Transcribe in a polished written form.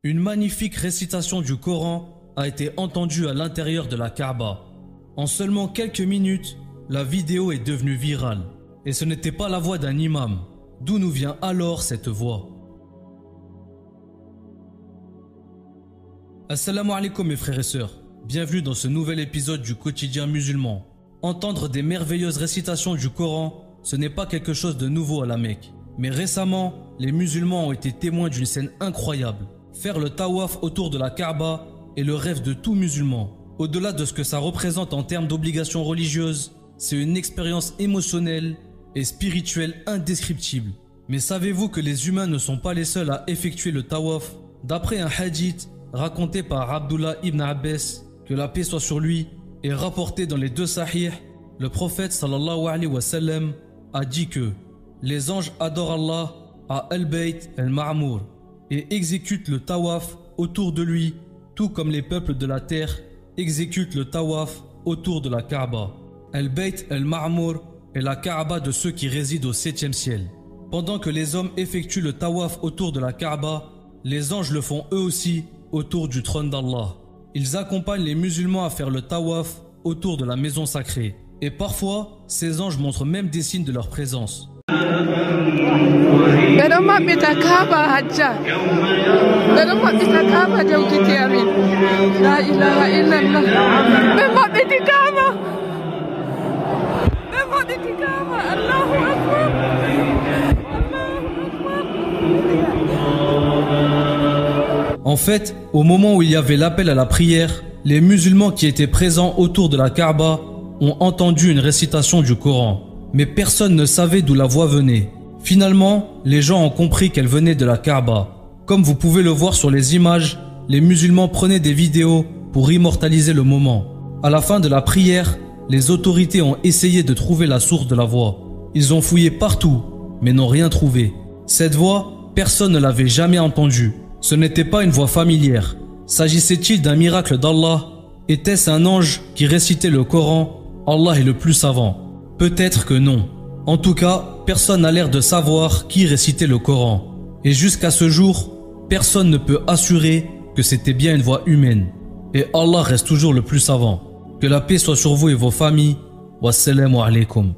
Une magnifique récitation du Coran a été entendue à l'intérieur de la Kaaba. En seulement quelques minutes, la vidéo est devenue virale. Et ce n'était pas la voix d'un imam. D'où nous vient alors cette voix? Assalamu alaikum mes frères et sœurs. Bienvenue dans ce nouvel épisode du quotidien musulman. Entendre des merveilleuses récitations du Coran, ce n'est pas quelque chose de nouveau à la Mecque. Mais récemment, les musulmans ont été témoins d'une scène incroyable. Faire le tawaf autour de la Kaaba est le rêve de tout musulman. Au-delà de ce que ça représente en termes d'obligations religieuses, c'est une expérience émotionnelle et spirituelle indescriptible. Mais savez-vous que les humains ne sont pas les seuls à effectuer le tawaf? D'après un hadith raconté par Abdullah ibn Abbas, que la paix soit sur lui, et rapporté dans les deux sahih, le prophète sallallahu alayhi wa sallam a dit que les anges adorent Allah à Al-Bayt al-Ma'mour et exécutent le tawaf autour de lui, tout comme les peuples de la terre exécutent le tawaf autour de la Kaaba. Al-Bayt al-Ma'mour est la Kaaba de ceux qui résident au 7e ciel. Pendant que les hommes effectuent le tawaf autour de la Kaaba, les anges le font eux aussi autour du trône d'Allah. Ils accompagnent les musulmans à faire le tawaf autour de la maison sacrée. Et parfois, ces anges montrent même des signes de leur présence. En fait, au moment où il y avait l'appel à la prière, les musulmans qui étaient présents autour de la Kaaba ont entendu une récitation du Coran. Mais personne ne savait d'où la voix venait. Finalement, les gens ont compris qu'elle venait de la Kaaba. Comme vous pouvez le voir sur les images, les musulmans prenaient des vidéos pour immortaliser le moment. À la fin de la prière, les autorités ont essayé de trouver la source de la voix. Ils ont fouillé partout, mais n'ont rien trouvé. Cette voix, personne ne l'avait jamais entendue. Ce n'était pas une voix familière. S'agissait-il d'un miracle d'Allah? Était-ce un ange qui récitait le Coran? Allah est le plus savant. Peut-être que non. En tout cas, personne n'a l'air de savoir qui récitait le Coran. Et jusqu'à ce jour, personne ne peut assurer que c'était bien une voix humaine. Et Allah reste toujours le plus savant. Que la paix soit sur vous et vos familles. Wassalamu alaikum.